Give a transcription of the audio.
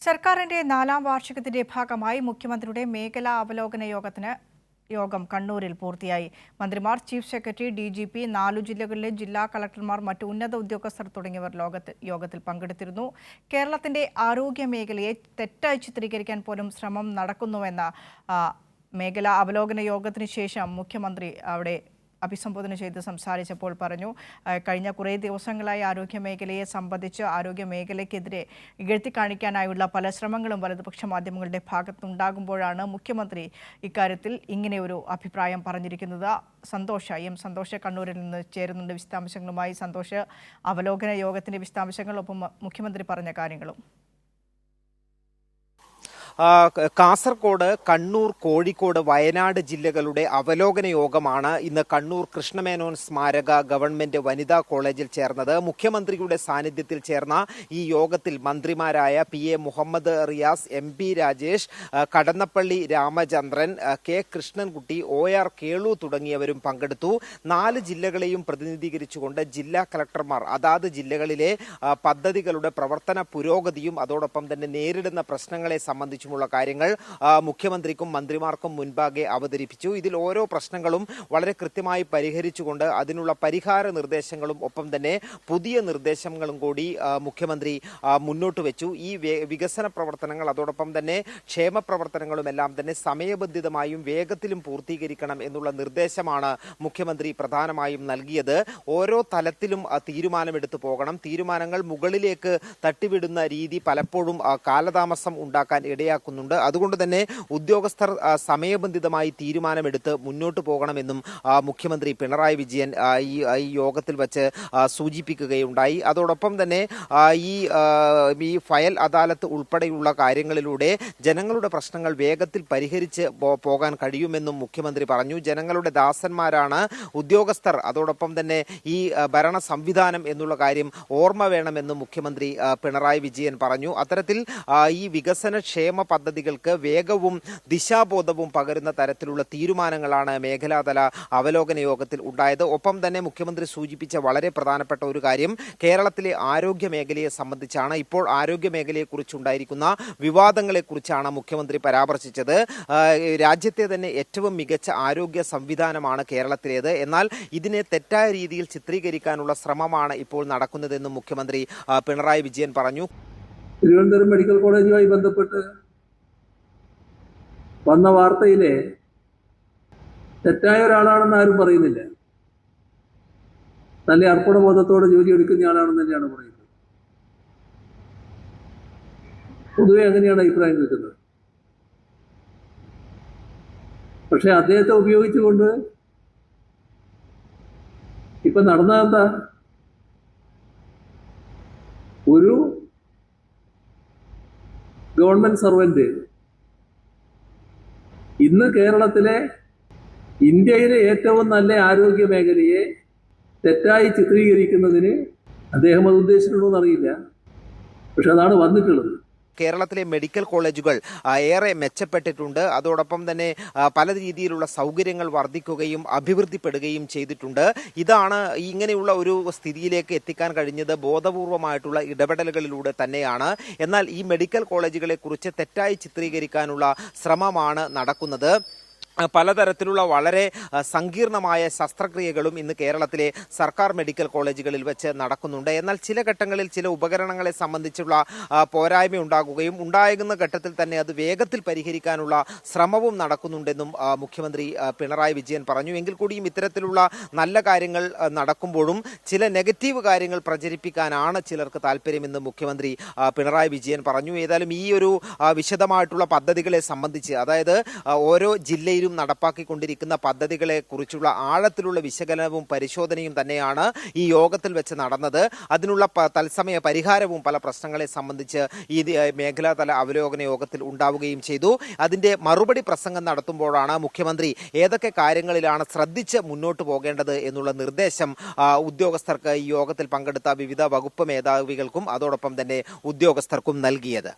സർക്കാരിന്റെ 4ാം വാർഷികത്തിന്റെ ഭാഗമായി മുഖ്യമന്ത്രിയുടെ മേഖലാ അവലോകന യോഗം കണ്ണൂരിൽ പൂർത്തിയായി. മന്ത്രിമാർ, ചീഫ് സെക്രട്ടറി, DGP, 4 ജില്ലകളിലെ ജില്ലാ കളക്ടർമാർ, മറ്റ് ഉന്നത ഉദ്യോഗസ്ഥർ തുടങ്ങിയവർ യോഗത്തിൽ പങ്കെടുത്തിരുന്നു. കേരളത്തിന്റെ ആരോഗ്യ മേഖലയെ തെറ്റായി ചിത്രീകരിക്കാൻ പോലും ശ്രമം നടക്കുന്നുവെന്ന മേഖലാ അവലോകന യോഗത്തിന് ശേഷം മുഖ്യമന്ത്രി അവിടെ അഭിസംബോധന ചെയ്ത് സംസാരിച്ചപ്പോൾ പറഞ്ഞു. കഴിഞ്ഞ കുറേ ദിവസങ്ങളായി ആരോഗ്യ മേഖലയെ സംബന്ധിച്ച് ആരോഗ്യ മേഖലയ്ക്കെതിരെ ഇകഴ്ത്തിക്കാണിക്കാനായുള്ള പല ശ്രമങ്ങളും വലതുപക്ഷ മാധ്യമങ്ങളുടെ ഭാഗത്തുണ്ടാകുമ്പോഴാണ് മുഖ്യമന്ത്രി ഇക്കാര്യത്തിൽ ഇങ്ങനെ ഒരു അഭിപ്രായം പറഞ്ഞിരിക്കുന്നത്. സന്തോഷ് കണ്ണൂരിൽ നിന്ന് ചേരുന്നുണ്ട് വിശദാംശങ്ങളുമായി. സന്തോഷ്, അവലോകന യോഗത്തിന്റെ വിശദാംശങ്ങൾ, ഒപ്പം മുഖ്യമന്ത്രി പറഞ്ഞ കാര്യങ്ങളും. കാസർഗോഡ്, കണ്ണൂർ, കോഴിക്കോട്, വയനാട് ജില്ലകളുടെ അവലോകന യോഗമാണ് ഇന്ന് കണ്ണൂർ കൃഷ്ണമേനോൻ സ്മാരക ഗവൺമെന്റ് വനിതാ കോളേജിൽ ചേർന്നത്. മുഖ്യമന്ത്രിയുടെ സാന്നിധ്യത്തിൽ ചേർന്ന ഈ യോഗത്തിൽ മന്ത്രിമാരായ PA Muhammad Riyas, MP Rajesh, Kadannappally Ramachandran, K Krishnankutty, OR Kelu തുടങ്ങിയവരും പങ്കെടുത്തു. 4 ജില്ലകളെയും പ്രതിനിധീകരിച്ചുകൊണ്ട് ജില്ലാ കളക്ടർമാർ അതാത് ജില്ലകളിലെ പദ്ധതികളുടെ പ്രവർത്തന പുരോഗതിയും അതോടൊപ്പം തന്നെ നേരിടുന്ന പ്രശ്നങ്ങളെ സംബന്ധിച്ചുമുള്ള കാര്യങ്ങൾ മുഖ്യമന്ത്രിക്കും മന്ത്രിമാർക്കും മുൻപാകെ അവതരിപ്പിച്ചു. ഇതിൽ ഓരോ പ്രശ്നങ്ങളും വളരെ കൃത്യമായി പരിഹരിച്ചുകൊണ്ട് അതിനുള്ള പരിഹാര നിർദ്ദേശങ്ങളും ഒപ്പം തന്നെ പുതിയ നിർദ്ദേശങ്ങളും കൂടി മുഖ്യമന്ത്രി മുന്നോട്ട് വെച്ചു. ഈ വികസന പ്രവർത്തനങ്ങൾ അതോടൊപ്പം തന്നെ ക്ഷേമ പ്രവർത്തനങ്ങളും എല്ലാം തന്നെ സമയബന്ധിതമായും വേഗത്തിലും പൂർത്തീകരിക്കണം എന്നുള്ള നിർദ്ദേശമാണ് മുഖ്യമന്ത്രി പ്രധാനമായും നൽകിയത്. ഓരോ തലത്തിലും തീരുമാനമെടുത്തു പോകണം. തീരുമാനങ്ങൾ മുകളിലേക്ക് തട്ടിവിടുന്ന രീതി പലപ്പോഴും കാലതാമസം ഉണ്ടാക്കാൻ ഇടയാക്കുന്നുണ്ട്. അതുകൊണ്ട് തന്നെ ഉദ്യോഗസ്ഥർ സമയബന്ധിതമായി തീരുമാനമെടുത്ത് മുന്നോട്ട് പോകണമെന്നും മുഖ്യമന്ത്രി പിണറായി വിജയൻ ഈ യോഗത്തിൽ വെച്ച് സൂചിപ്പിക്കുകയുണ്ടായി. അതോടൊപ്പം തന്നെ ഈ ഫയൽ അദാലത്ത് ഉൾപ്പെടെയുള്ള കാര്യങ്ങളിലൂടെ ജനങ്ങളുടെ പ്രശ്നങ്ങൾ വേഗത്തിൽ പരിഹരിച്ച് പോകാൻ കഴിയുമെന്നും മുഖ്യമന്ത്രി പറഞ്ഞു. ജനങ്ങളുടെ ദാസന്മാരാണ് ഉദ്യോഗസ്ഥർ, അതോടൊപ്പം തന്നെ ഈ ഭരണ സംവിധാനം എന്നുള്ള കാര്യം ഓർമ്മ വേണമെന്നും മുഖ്യമന്ത്രി പിണറായി വിജയൻ പറഞ്ഞു. അത്തരത്തിൽ ഈ വികസന ക്ഷേമ പദ്ധതികൾക്ക് വേഗവും ദിശാബോധവും പകരുന്ന തരത്തിലുള്ള തീരുമാനങ്ങളാണ് മേഖലാതല അവലോകന യോഗത്തിൽ ഉണ്ടായത്. ഒപ്പം തന്നെ മുഖ്യമന്ത്രി സൂചിപ്പിച്ച വളരെ പ്രധാനപ്പെട്ട ഒരു കാര്യം കേരളത്തിലെ ആരോഗ്യ മേഖലയെ സംബന്ധിച്ചാണ്. ഇപ്പോൾ ആരോഗ്യ മേഖലയെക്കുറിച്ചുണ്ടായിരിക്കുന്ന വിവാദങ്ങളെക്കുറിച്ചാണ് മുഖ്യമന്ത്രി പരാമർശിച്ചത്. രാജ്യത്തെ തന്നെ ഏറ്റവും മികച്ച ആരോഗ്യ സംവിധാനമാണ് കേരളത്തിലേത്. എന്നാൽ ഇതിനെ തെറ്റായ രീതിയിൽ ചിത്രീകരിക്കാനുള്ള ശ്രമമാണ് ഇപ്പോൾ നടക്കുന്നതെന്നും മുഖ്യമന്ത്രി പിണറായി വിജയൻ പറഞ്ഞു. തിരുവനന്തപുരം മെഡിക്കൽ കോളേജുമായി ബന്ധപ്പെട്ട് വന്ന വാർത്തയിലെ തെറ്റായ ഒരാളാണെന്ന് ആരും പറയുന്നില്ല. നല്ല അർപ്പണബോധത്തോടെ ജോലി എടുക്കുന്ന ആളാണെന്ന് തന്നെയാണ് പറയുന്നത്. പൊതുവെ അങ്ങനെയാണ് അഭിപ്രായം കിട്ടുന്നത്. പക്ഷെ അദ്ദേഹത്തെ ഉപയോഗിച്ചുകൊണ്ട് ഇപ്പൊ നടന്നതെന്താ? ഒരു ഗവൺമെന്റ് സർവന്റ് ഇന്ന് കേരളത്തിലെ ഇന്ത്യയിലെ ഏറ്റവും നല്ല ആരോഗ്യ മേഖലയെ തെറ്റായി ചിത്രീകരിക്കുന്നതിന് അദ്ദേഹം അത് ഉദ്ദേശിച്ചിട്ടുണ്ടോ എന്നറിയില്ല. പക്ഷെ അതാണ് വന്നിട്ടുള്ളത്. കേരളത്തിലെ മെഡിക്കൽ കോളേജുകൾ ഏറെ മെച്ചപ്പെട്ടിട്ടുണ്ട്. അതോടൊപ്പം തന്നെ പല രീതിയിലുള്ള സൗകര്യങ്ങൾ വർദ്ധിക്കുകയും അഭിവൃദ്ധിപ്പെടുകയും ചെയ്തിട്ടുണ്ട്. ഇതാണ് ഇങ്ങനെയുള്ള ഒരു സ്ഥിതിയിലേക്ക് എത്തിക്കാൻ കഴിഞ്ഞത് ബോധപൂർവമായിട്ടുള്ള ഇടപെടലുകളിലൂടെ തന്നെയാണ്. എന്നാൽ ഈ മെഡിക്കൽ കോളേജുകളെ കുറിച്ച് തെറ്റായി ചിത്രീകരിക്കാനുള്ള ശ്രമമാണ് നടക്കുന്നത്. പലതരത്തിലുള്ള വളരെ സങ്കീർണമായ ശസ്ത്രക്രിയകളും ഇന്ന് കേരളത്തിലെ സർക്കാർ മെഡിക്കൽ കോളേജുകളിൽ വെച്ച് നടക്കുന്നുണ്ട്. എന്നാൽ ചില ഘട്ടങ്ങളിൽ ചില ഉപകരണങ്ങളെ സംബന്ധിച്ചുള്ള പോരായ്മ ഉണ്ടാകുകയും ഉണ്ടാകുന്ന ഘട്ടത്തിൽ തന്നെ അത് വേഗത്തിൽ പരിഹരിക്കാനുള്ള ശ്രമവും നടക്കുന്നുണ്ടെന്നും മുഖ്യമന്ത്രി പിണറായി വിജയൻ പറഞ്ഞു. എങ്കിൽ കൂടിയും ഇത്തരത്തിലുള്ള നല്ല കാര്യങ്ങൾ നടക്കുമ്പോഴും ചില നെഗറ്റീവ് കാര്യങ്ങൾ പ്രചരിപ്പിക്കാനാണ് ചിലർക്ക് താല്പര്യമെന്ന് മുഖ്യമന്ത്രി പിണറായി വിജയൻ പറഞ്ഞു. ഏതായാലും ഈ ഒരു വിശദമായിട്ടുള്ള പദ്ധതികളെ സംബന്ധിച്ച്, അതായത് ഓരോ ജില്ലയിലും നടപ്പാക്കിക്കൊണ്ടിരിക്കുന്ന പദ്ധതികളെ കുറിച്ചുള്ള ആഴത്തിലുള്ള വിശകലനവും പരിശോധനയും തന്നെയാണ് ഈ യോഗത്തിൽ വെച്ച് നടന്നത്. അതിനുള്ള തത്സമയ പരിഹാരവും പല പ്രശ്നങ്ങളെ സംബന്ധിച്ച് ഈ മേഖലാതല അവലോകന യോഗത്തിൽ ഉണ്ടാവുകയും ചെയ്തു. അതിന്റെ മറുപടി പ്രസംഗം നടത്തുമ്പോഴാണ് മുഖ്യമന്ത്രി ഏതൊക്കെ കാര്യങ്ങളിലാണ് ശ്രദ്ധിച്ച് മുന്നോട്ട് പോകേണ്ടത് എന്നുള്ള നിർദ്ദേശം ഉദ്യോഗസ്ഥർക്ക് ഈ യോഗത്തിൽ പങ്കെടുത്ത വിവിധ വകുപ്പ് മേധാവികൾക്കും അതോടൊപ്പം തന്നെ ഉദ്യോഗസ്ഥർക്കും നൽകിയത്.